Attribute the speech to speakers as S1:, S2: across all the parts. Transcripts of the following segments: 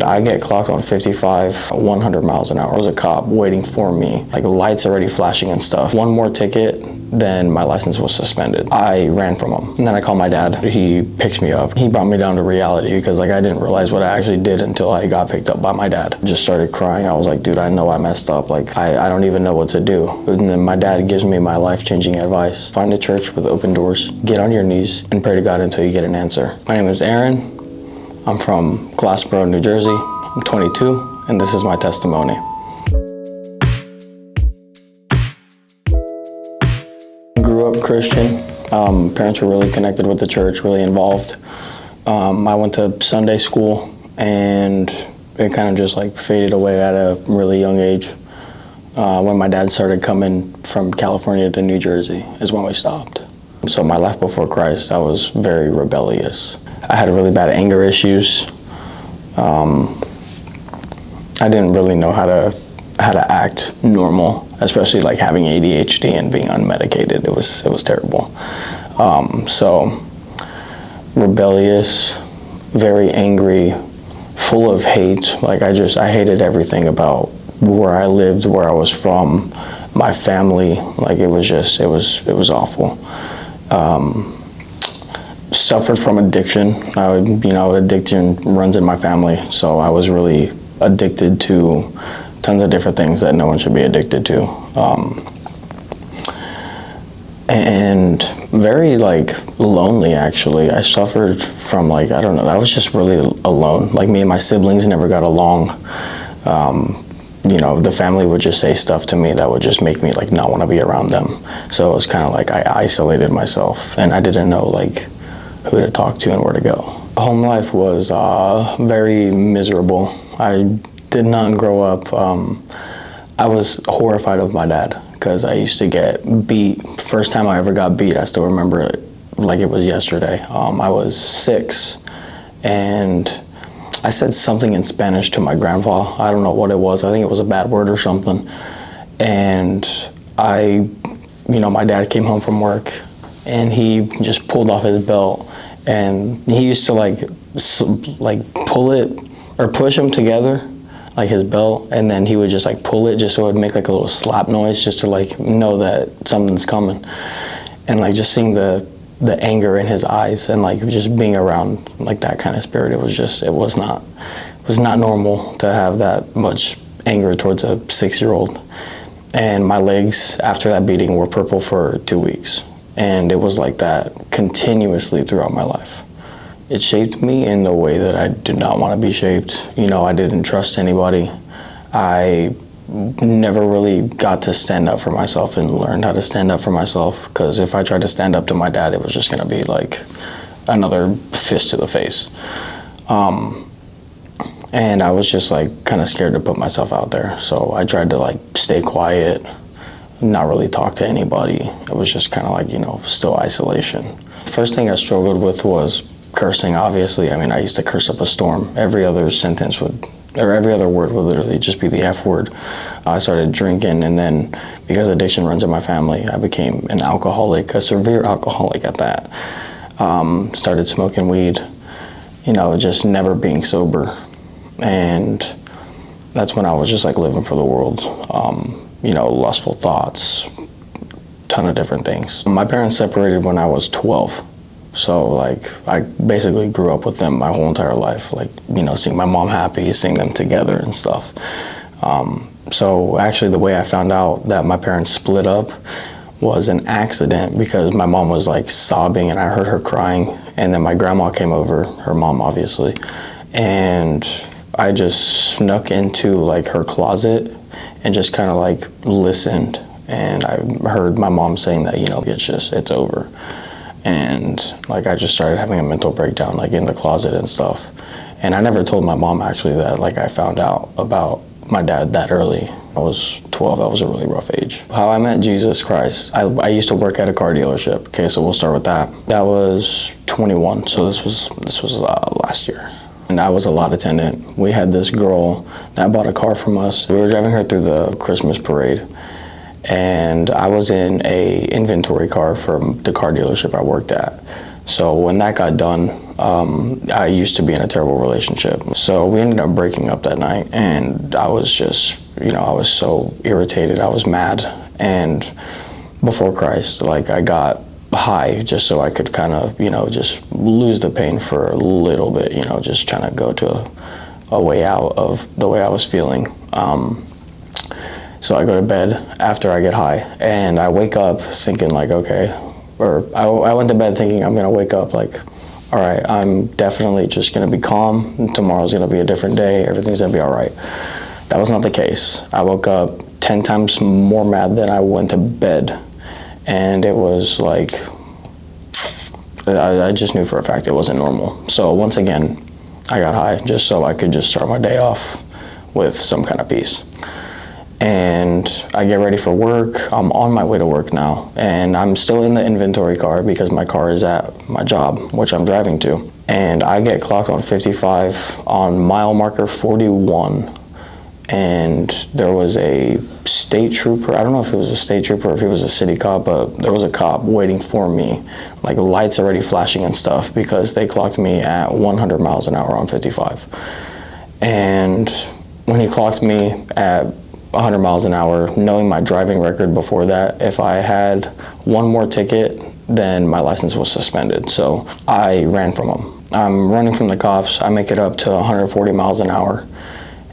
S1: I get clocked on 55, 100 miles an hour. There was a cop waiting for me, like lights already flashing and stuff. One more ticket, then my license was suspended. I ran from him. And then I called my dad. He picked me up. He brought me down to reality because I didn't realize what I actually did until I got picked up by my dad. Just started crying. I was like, dude, I know I messed up. I don't even know what to do. And then my dad gives me my life-changing advice. Find a church with open doors, get on your knees, and pray to God until you get an answer. My name is Aaron. I'm from Glassboro, New Jersey. I'm 22, and this is my testimony. Grew up Christian. Parents were really connected with the church, really involved. I went to Sunday school, and it kind of just faded away at a really young age. When my dad started coming from California to New Jersey is when we stopped. So my life before Christ, I was very rebellious. I had really bad anger issues. I didn't really know how to act normal, especially having ADHD and being unmedicated. It was terrible. So rebellious, very angry, full of hate. I hated everything about where I lived, where I was from, my family. It was awful. Suffered from addiction. Addiction runs in my family, so I was really addicted to tons of different things that no one should be addicted to. And very lonely, actually. I suffered from I don't know, I was just really alone. Me and my siblings never got along. The family would just say stuff to me that would just make me not want to be around them. So it was kind of I isolated myself, and I didn't know who to talk to and where to go. Home life was very miserable. I did not grow up. I was horrified of my dad because I used to get beat. First time I ever got beat, I still remember it like it was yesterday. I was 6, and I said something in Spanish to my grandpa. I don't know what it was. I think it was a bad word or something. And my dad came home from work, and he just pulled off his belt, and he used to pull it or push them together, his belt, and then he would just pull it just so it would make a little slap noise just to know that something's coming. And just seeing the anger in his eyes and just being around that kind of spirit, it was not normal to have that much anger towards a 6-year-old. And my legs after that beating were purple for 2 weeks. And it was like that continuously throughout my life. It shaped me in the way that I did not want to be shaped. I didn't trust anybody. I never really got to stand up for myself and learned how to stand up for myself, because if I tried to stand up to my dad, it was just going to be another fist to the face. And I was just kind of scared to put myself out there. So I tried to stay quiet, not really talk to anybody. It was just kind of still isolation. First thing I struggled with was cursing, obviously. I used to curse up a storm. Every other word would literally just be the F word. I started drinking, and then because addiction runs in my family, I became an alcoholic, a severe alcoholic at that. Started smoking weed, just never being sober. And that's when I was just living for the world. Lustful thoughts, ton of different things. My parents separated when I was 12. So I basically grew up with them my whole entire life, seeing my mom happy, seeing them together and stuff. So actually the way I found out that my parents split up was an accident, because my mom was sobbing and I heard her crying, and then my grandma came over, her mom obviously, and I just snuck into her closet and just kind of listened, and I heard my mom saying that, it's over. And I just started having a mental breakdown in the closet and stuff. And I never told my mom actually that I found out about my dad that early. I was 12, that was a really rough age. How I met Jesus Christ, I used to work at a car dealership. Okay, so we'll start with that. That was 21, so this was last year. And I was a lot attendant. We had this girl that bought a car from us. We were driving her through the Christmas parade, and I was in a inventory car from the car dealership I worked at. So when that got done, I used to be in a terrible relationship. So we ended up breaking up that night, and I was just, I was so irritated. I was mad. And before Christ, like, I got high just so I could kind of, just lose the pain for a little bit, just trying to go to a way out of the way I was feeling. So I go to bed after I get high, and I wake up thinking like, okay, or I went to bed thinking I'm gonna wake up like, all right, I'm definitely just gonna be calm. Tomorrow's gonna be a different day. Everything's gonna be all right. That was not the case. I woke up 10 times more mad than I went to bed. And it was like, I just knew for a fact it wasn't normal. So once again, I got high just so I could just start my day off with some kind of peace. And I get ready for work. I'm on my way to work now, and I'm still in the inventory car because my car is at my job, which I'm driving to. And I get clocked on 55 on mile marker 41. And there was a state trooper. I don't know if it was a state trooper or if he was a city cop, but there was a cop waiting for me, like lights already flashing and stuff, because they clocked me at 100 miles an hour on 55. And when he clocked me at 100 miles an hour, knowing my driving record before that, if I had one more ticket, then my license was suspended. So I ran from him. I'm running from the cops. I make it up to 140 miles an hour.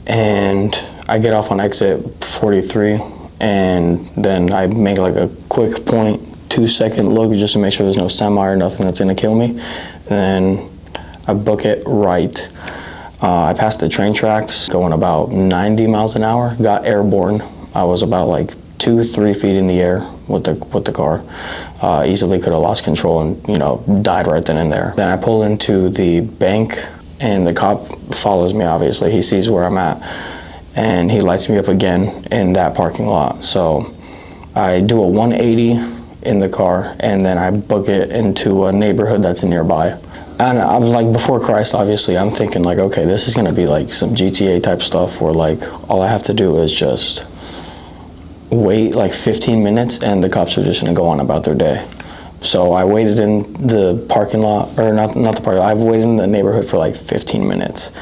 S1: And I get off on exit 43, and then I make like a quick 0.2-second look just to make sure there's no semi or nothing that's gonna kill me. And then I book it right. I passed the train tracks going about 90 miles an hour, got airborne. I was about like 2-3 feet in the air with the car. Easily could have lost control and died right then and there. Then I pull into the bank, and the cop follows me, obviously. He sees where I'm at, and he lights me up again in that parking lot. So I do a 180 in the car, and then I book it into a neighborhood that's nearby. And I was like, before Christ, obviously, I'm thinking like, okay, this is gonna be like some GTA type stuff where like, all I have to do is just wait like 15 minutes and the cops are just gonna go on about their day. So I waited in the parking lot, or not the parking lot, I waited in the neighborhood for like 15 minutes.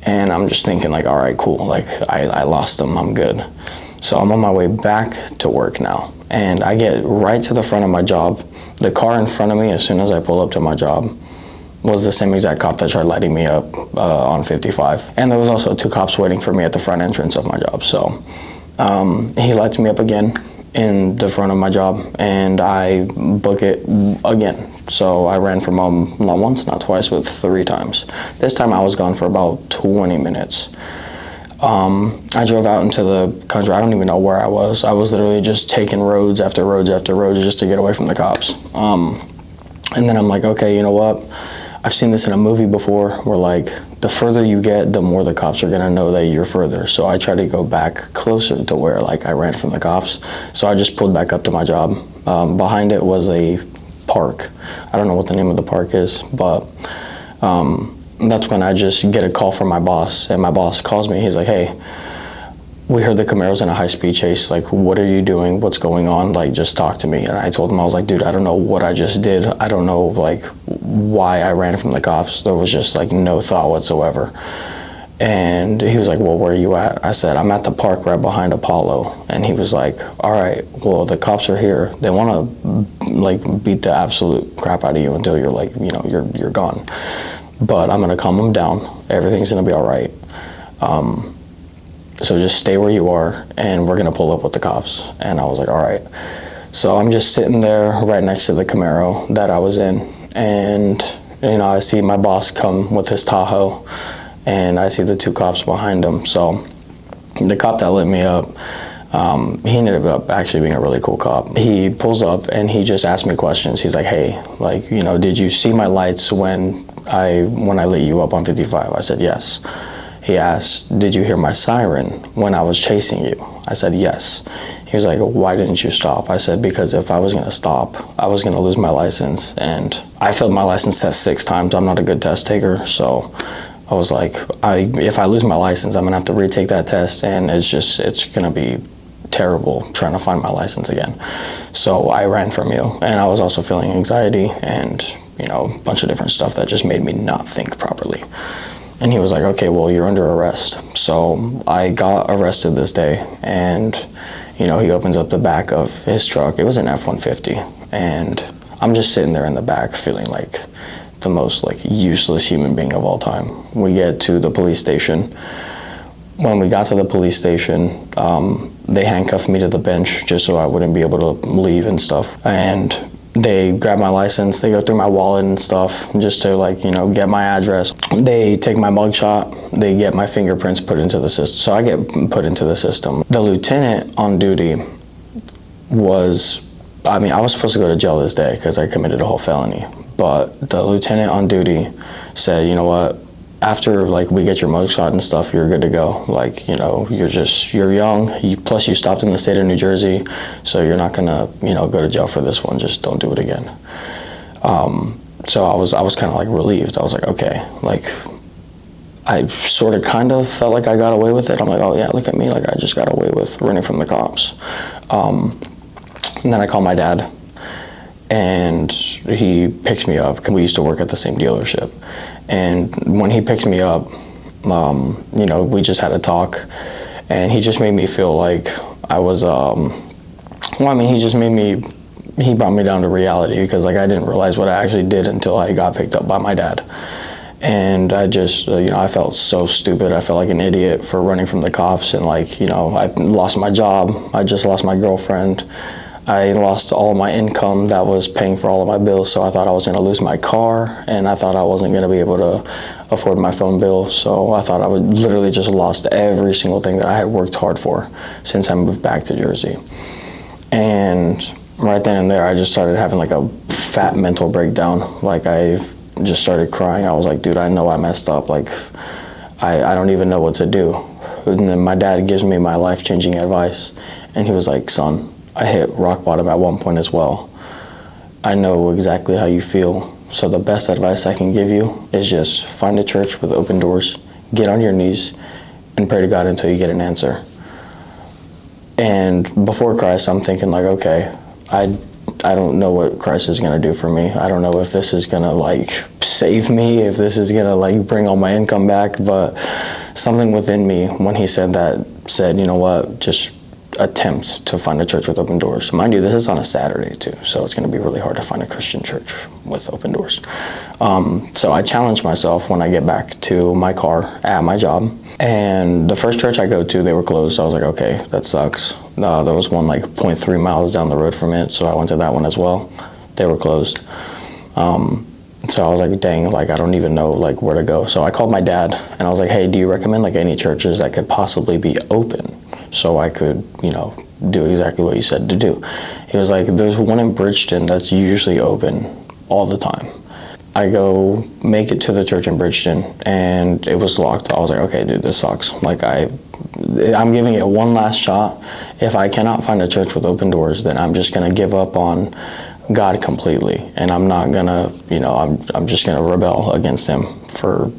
S1: And I'm just thinking like, all right, cool, like I lost them, I'm good. So I'm on my way back to work now. And I get right to the front of my job. The car in front of me, as soon as I pull up to my job, was the same exact cop that tried lighting me up on 55. And there was also 2 cops waiting for me at the front entrance of my job. So he lights me up again in the front of my job, and I book it again. So I ran from home not once, not twice, but 3 times. This time I was gone for about 20 minutes. I drove out into the country. I don't even know where I was. I was literally just taking roads after roads after roads just to get away from the cops. And then I'm like, okay, you know what? I've seen this in a movie before where like the further you get, the more the cops are gonna know that you're further. So I try to go back closer to where like I ran from the cops. So I just pulled back up to my job. Behind it was a park. I don't know what the name of the park is, but that's when I just get a call from my boss, and my boss calls me. He's like, hey, we heard the Camaro's in a high-speed chase. Like, what are you doing? What's going on? Like, just talk to me. And I told him, I was like, dude, I don't know what I just did. I don't know, like, why I ran from the cops. There was just, like, no thought whatsoever. And he was like, well, where are you at? I said, I'm at the park right behind Apollo. And he was like, all right, well, the cops are here. They want to, like, beat the absolute crap out of you until you're, like, you're gone. But I'm going to calm them down. Everything's going to be all right. So just stay where you are, and we're gonna pull up with the cops. And I was like, all right. So I'm just sitting there right next to the Camaro that I was in, and I see my boss come with his Tahoe, and I see the 2 cops behind him. So the cop that lit me up, he ended up actually being a really cool cop. He pulls up and he just asked me questions. He's like, hey, like, did you see my lights when I lit you up on 55? I said, yes. He asked, did you hear my siren when I was chasing you? I said, yes. He was like, why didn't you stop? I said, because if I was gonna stop, I was gonna lose my license. And I failed my license test 6 times. I'm not a good test taker. So I was like, if I lose my license, I'm gonna have to retake that test, and it's gonna be terrible trying to find my license again. So I ran from you, and I was also feeling anxiety and, a bunch of different stuff that just made me not think properly. And he was like, okay, well, you're under arrest. So I got arrested this day, and, he opens up the back of his truck. It was an F-150, and I'm just sitting there in the back feeling like the most useless human being of all time. We get to the police station. When we got to the police station, they handcuffed me to the bench just so I wouldn't be able to leave and stuff. And they grab my license, they go through my wallet and stuff just to get my address. They take my mugshot, they get my fingerprints put into the system. So I get put into the system. The lieutenant on duty I was supposed to go to jail this day because I committed a whole felony. But the lieutenant on duty said, you know what, after we get your mugshot and stuff, you're good to go. You're young, plus you stopped in the state of New Jersey, so you're not gonna, go to jail for this one, just don't do it again. So I was kind of relieved. I was like, okay, I sort of kind of felt like I got away with it. I'm like, oh yeah, look at me, I just got away with running from the cops. And then I called my dad, and he picked me up, because we used to work at the same dealership. And when he picked me up, we just had a talk, and he just made me feel like I was, he brought me down to reality, because I didn't realize what I actually did until I got picked up by my dad. And I just, I felt so stupid. I felt like an idiot for running from the cops, and I lost my job. I just lost my girlfriend. I lost all of my income that was paying for all of my bills, so I thought I was going to lose my car, and I thought I wasn't going to be able to afford my phone bill, so I thought I would literally just lost every single thing that I had worked hard for since I moved back to Jersey. And right then and there, I just started having a fat mental breakdown. I just started crying. I was like, dude, I know I messed up. I don't even know what to do. And then my dad gives me my life-changing advice, and he was like, son, I hit rock bottom at one point as well. I know exactly how you feel, so the best advice I can give you is just find a church with open doors, get on your knees, and pray to God until you get an answer. And before Christ, I'm thinking okay, I don't know what Christ is going to do for me. I don't know if this is going to save me, if this is going to bring all my income back, but something within me, when he said that, said, you know what, just attempt to find a church with open doors. Mind you, this is on a Saturday too, so it's going to be really hard to find a Christian church with open doors. So I challenged myself when I get back to my car at my job, and the first church I go to, they were closed. So I was like, okay, that sucks. There was one 0.3 miles down the road from it, so I went to that one as well. They were closed. So I was like, dang, I don't even know where to go. So I called my dad, and I was like, hey, do you recommend any churches that could possibly be open so I could, do exactly what you said to do? He was like, there's one in Bridgeton that's usually open all the time. I go make it to the church in Bridgeton, and it was locked. I was like, okay, dude, this sucks. I'm giving it one last shot. If I cannot find a church with open doors, then I'm just going to give up on God completely, and I'm not going to, I'm just going to rebel against him for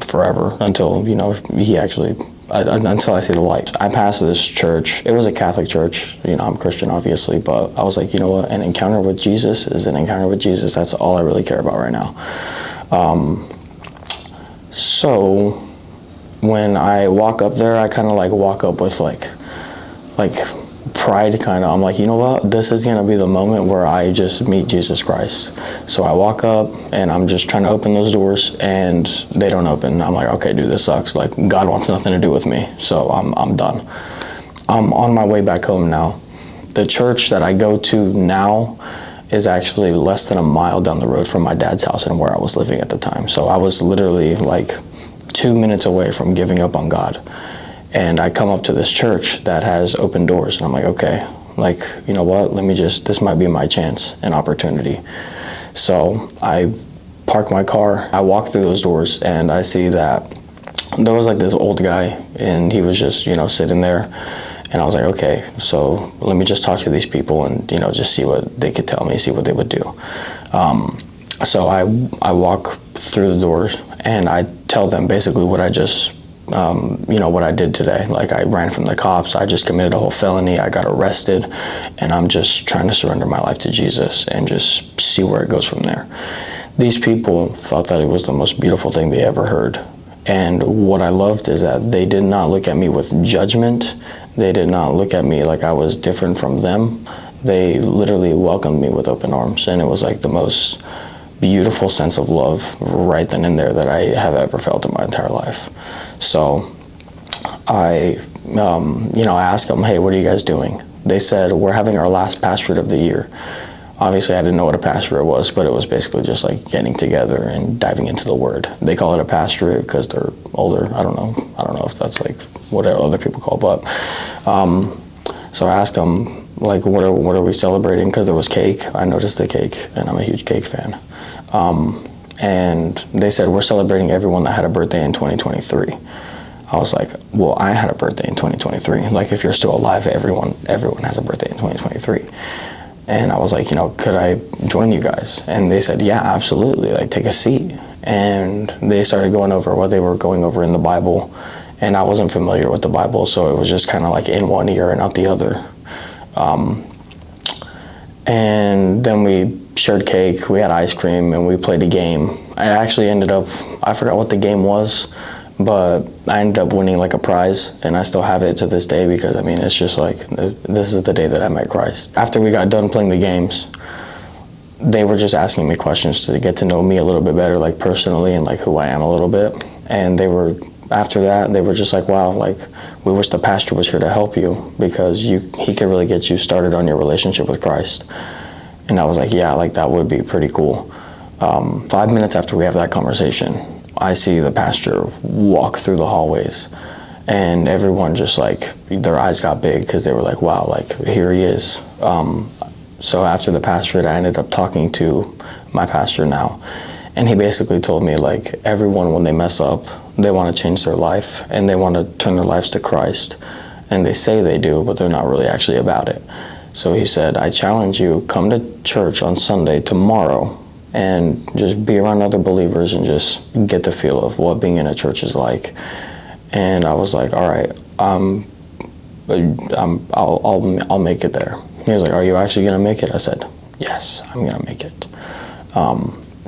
S1: forever until, he actually, until I see the light. I passed this church. It was a Catholic church. I'm Christian, obviously, but I was like, you know what? An encounter with Jesus is an encounter with Jesus. That's all I really care about right now. So when I walk up there, I kind of walk up with pride, kind of. I'm like, you know what? This is going to be the moment where I just meet Jesus Christ. So I walk up, and I'm just trying to open those doors, and they don't open. I'm like, okay, dude, this sucks. God wants nothing to do with me, so I'm done. I'm on my way back home now. The church that I go to now is actually less than a mile down the road from my dad's house and where I was living at the time. So I was literally 2 minutes away from giving up on God. And I come up to this church that has open doors, and I'm like, okay, you know what, this might be my chance and opportunity. So I park my car, I walk through those doors, and I see that there was this old guy, and he was just, sitting there. And I was like, okay, so let me just talk to these people and, just see what they could tell me, see what they would do. So I walk through the doors, and I tell them basically what I just what I did today. Like, I ran from the cops, I just committed a whole felony, I got arrested, and I'm just trying to surrender my life to Jesus and just see where it goes from there. These people thought that it was the most beautiful thing they ever heard. And what I loved is that they did not look at me with judgment. They did not look at me like I was different from them. They literally welcomed me with open arms, and it was like the most beautiful sense of love right then and there that I have ever felt in my entire life. So I asked them, hey, what are you guys doing? They said, we're having our last pastorate of the year. Obviously, I didn't know what a pastorate was, but it was basically just like getting together and diving into the Word. They call it a pastorate because they're older. I don't know if that's like what other people call it, but so I asked them, like, what are we celebrating? Because there was cake. I noticed the cake, and I'm a huge cake fan. And they said, we're celebrating everyone that had a birthday in 2023. I was like, well, I had a birthday in 2023. Like, if you're still alive, everyone has a birthday in 2023. And I was like, could I join you guys? And they said, yeah, absolutely, like, take a seat. And they started going over what they were going over in the Bible, and I wasn't familiar with the Bible, so it was just kind of like in one ear and out the other. And then we shared cake, we had ice cream, and we played a game. I actually I forgot what the game was, but I ended up winning like a prize, and I still have it to this day because, it's just like, this is the day that I met Christ. After we got done playing the games, they were just asking me questions to get to know me a little bit better, like personally, and like who I am a little bit. And after that, they were just like, wow, like, we wish the pastor was here to help you because he could really get you started on your relationship with Christ. And I was like, yeah, like, that would be pretty cool. 5 minutes after we have that conversation, I see the pastor walk through the hallways, and everyone just like, their eyes got big because they were like, wow, like, here he is. So after the pastorate, I ended up talking to my pastor now, and he basically told me, like, everyone, when they mess up, they want to change their life, and they want to turn their lives to Christ, and they say they do, but they're not really actually about it. So he said, I challenge you, come to church on Sunday tomorrow, and just be around other believers and just get the feel of what being in a church is like. And I was like, all right, I'll make it there. He was like, are you actually gonna make it? I said, yes, I'm gonna make it.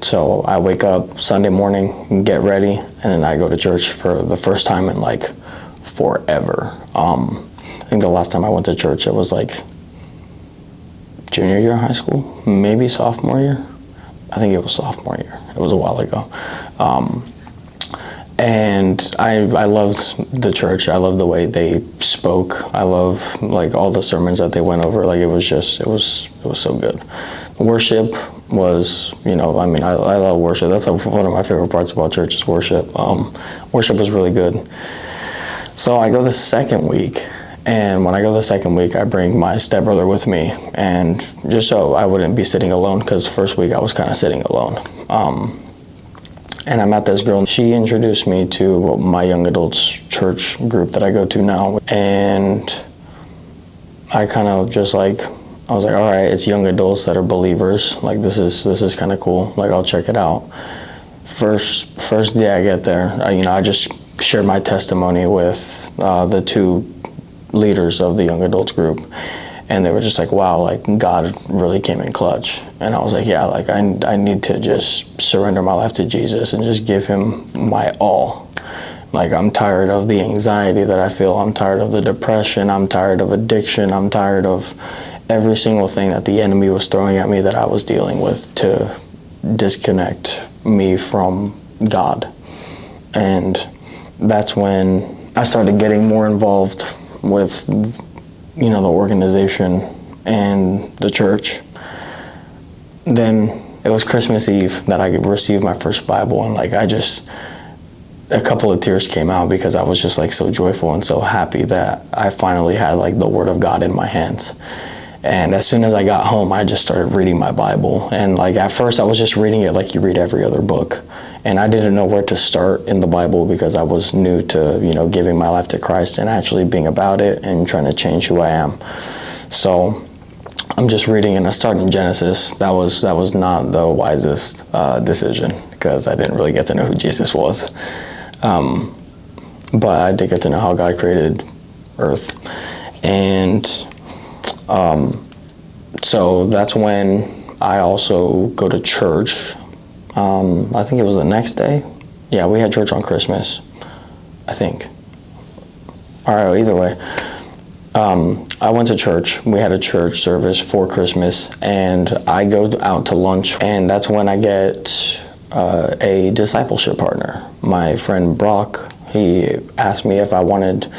S1: So I wake up Sunday morning, get ready, and then I go to church for the first time in like forever. I think the last time I went to church, it was like junior year of high school, maybe sophomore year. I think it was sophomore year. It was a while ago. And I loved the church. I loved the way they spoke. I love like all the sermons that they went over. Like, it was so good. Worship was, I love worship. That's one of my favorite parts about church is worship. Worship was really good. So I go the second week, and when I go the second week, I bring my stepbrother with me, and just so I wouldn't be sitting alone, because first week I was kind of sitting alone. And I met this girl, and she introduced me to my young adults church group that I go to now. And I kind of just I was like, all right, it's young adults that are believers. Like, this is kind of cool. Like, I'll check it out. First day I get there, I just shared my testimony with the two leaders of the young adults group. And they were just like, wow, like, God really came in clutch. And I was like, yeah, like, I need to just surrender my life to Jesus and just give him my all. Like, I'm tired of the anxiety that I feel. I'm tired of the depression. I'm tired of addiction. I'm tired of every single thing that the enemy was throwing at me that I was dealing with to disconnect me from God. And that's when I started getting more involved with the organization and the church. Then it was Christmas Eve that I received my first Bible, and a couple of tears came out because I was just so joyful and so happy that I finally had the Word of God in my hands. And as soon as I got home, I just started reading my Bible. And at first I was just reading it like you read every other book. And I didn't know where to start in the Bible because I was new to, giving my life to Christ and actually being about it and trying to change who I am. So I'm just reading, and I started in Genesis. That was not the wisest decision because I didn't really get to know who Jesus was. but I did get to know how God created Earth. And so that's when I also go to church. I think it was the next day. Yeah, we had church on Christmas, I think. All right, either way. I went to church. We had a church service for Christmas, and I go out to lunch, and that's when I get a discipleship partner. My friend Brock, he asked me if I wanted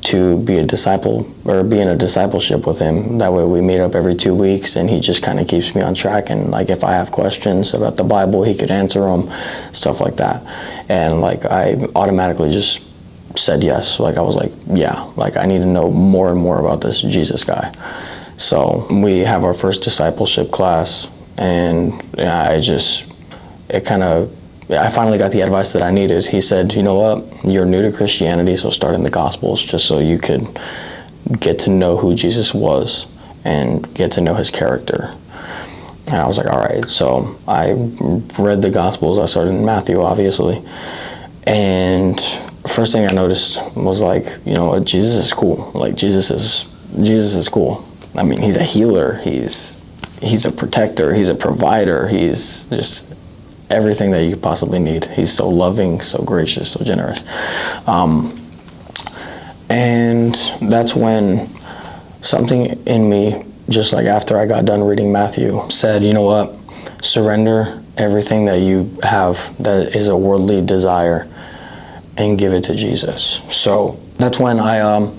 S1: to be a disciple or be in a discipleship with him. That way we meet up every 2 weeks, and he just kind of keeps me on track, and like if I have questions about the Bible, he could answer them, stuff like that. And like I automatically just said yes. Like I was like, yeah, like I need to know more and more about this Jesus guy. So we have our first discipleship class, and I finally got the advice that I needed. He said, you know what, you're new to Christianity, so start in the Gospels just so you could get to know who Jesus was and get to know his character. And I was like, all right. So I read the Gospels. I started in Matthew, obviously. And first thing I noticed was like, you know what, Jesus is cool. Like Jesus is cool. I mean, he's a healer. He's a protector. He's a provider. He's just everything that you could possibly need. He's so loving, so gracious, so generous. And that's when something in me, just like after I got done reading Matthew, said, you know what, surrender everything that you have that is a worldly desire and give it to Jesus. So that's when I'm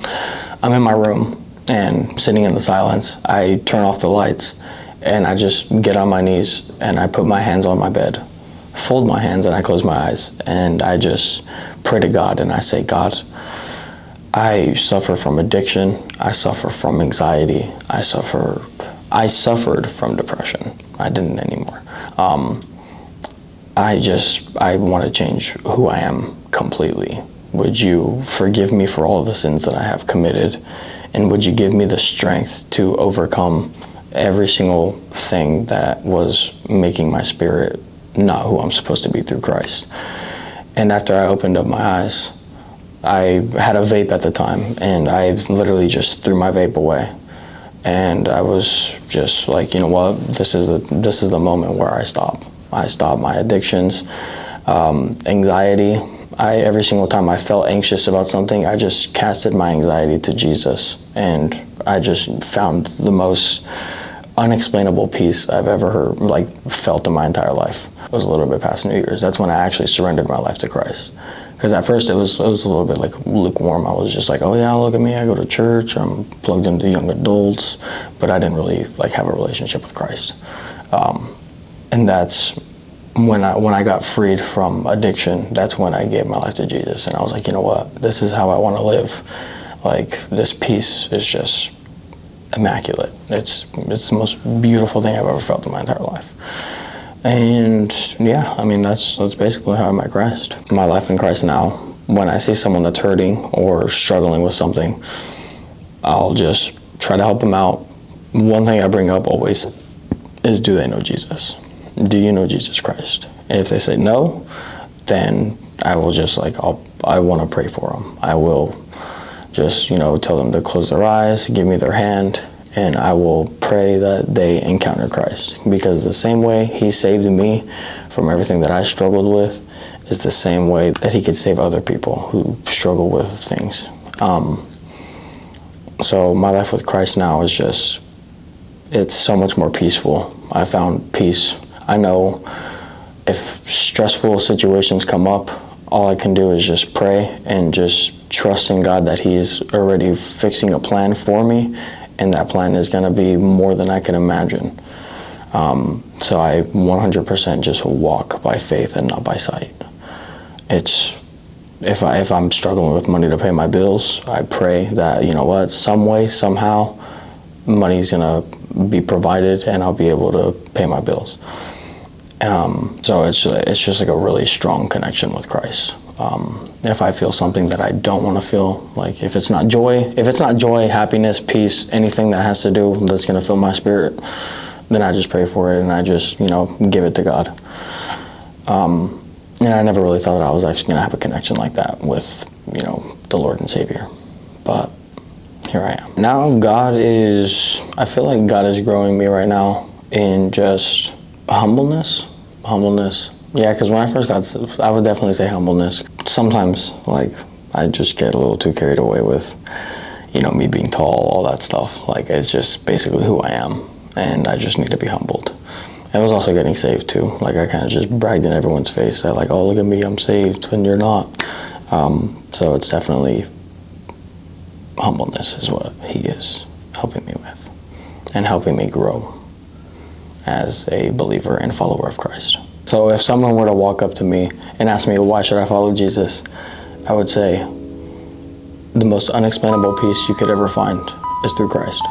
S1: in my room and sitting in the silence. I turn off the lights and I just get on my knees and I put my hands on my bed, fold my hands, and I close my eyes, and I just pray to God, and I say, God, I suffer from addiction. I suffer from anxiety. I suffered from depression. I didn't anymore. I want to change who I am completely. Would you forgive me for all the sins that I have committed? And would you give me the strength to overcome every single thing that was making my spirit not who I'm supposed to be through Christ? And after I opened up my eyes, I had a vape at the time, and I literally just threw my vape away. And I was just like, you know what, this is the moment where I stop. I stopped my addictions, anxiety. Every single time I felt anxious about something, I just casted my anxiety to Jesus, and I just found the most unexplainable peace I've ever felt in my entire life. It was a little bit past New Year's. That's when I actually surrendered my life to Christ. Because at first it was a little bit like lukewarm. I was just like, oh yeah, look at me, I go to church, I'm plugged into young adults, but I didn't really have a relationship with Christ. And that's when I got freed from addiction. That's when I gave my life to Jesus, and I was like, you know what, this is how I want to live. Like, this peace is just immaculate. It's the most beautiful thing I've ever felt in my entire life. And yeah, I mean, that's basically how I met Christ. My life in Christ now, when I see someone that's hurting or struggling with something, I'll just try to help them out. One thing I bring up always is, do they know Jesus? Do you know Jesus Christ? And if they say no, then I will just I want to pray for them. I will just, tell them to close their eyes, give me their hand, and I will pray that they encounter Christ. Because the same way he saved me from everything that I struggled with is the same way that he could save other people who struggle with things. So my life with Christ now is it's so much more peaceful. I found peace. I know if stressful situations come up, all I can do is just pray and just trust in God that he's already fixing a plan for me, and that plan is going to be more than I can imagine. So I 100% just walk by faith and not by sight. If I'm struggling with money to pay my bills, I pray that, some way, somehow, money's going to be provided and I'll be able to pay my bills. So it's just like a really strong connection with Christ. If I feel something that I don't want to feel, like if it's not joy, happiness, peace, anything that has to do that's going to fill my spirit, then I just pray for it and I just, give it to God. And I never really thought that I was actually going to have a connection like that with you know, the Lord and Savior. But here I am. Now I feel like God is growing me right now in just humbleness. Yeah, because when I first got, I would definitely say humbleness. Sometimes, like, I just get a little too carried away with, you know, me being tall, all that stuff. Like, it's just basically who I am, and I just need to be humbled. I was also getting saved too. Like, I kind of just bragged in everyone's face that, like, oh, look at me, I'm saved, when you're not. So it's definitely humbleness is what he is helping me with, and helping me grow as a believer and follower of Christ. So if someone were to walk up to me and ask me, why should I follow Jesus? I would say, the most unexplainable peace you could ever find is through Christ.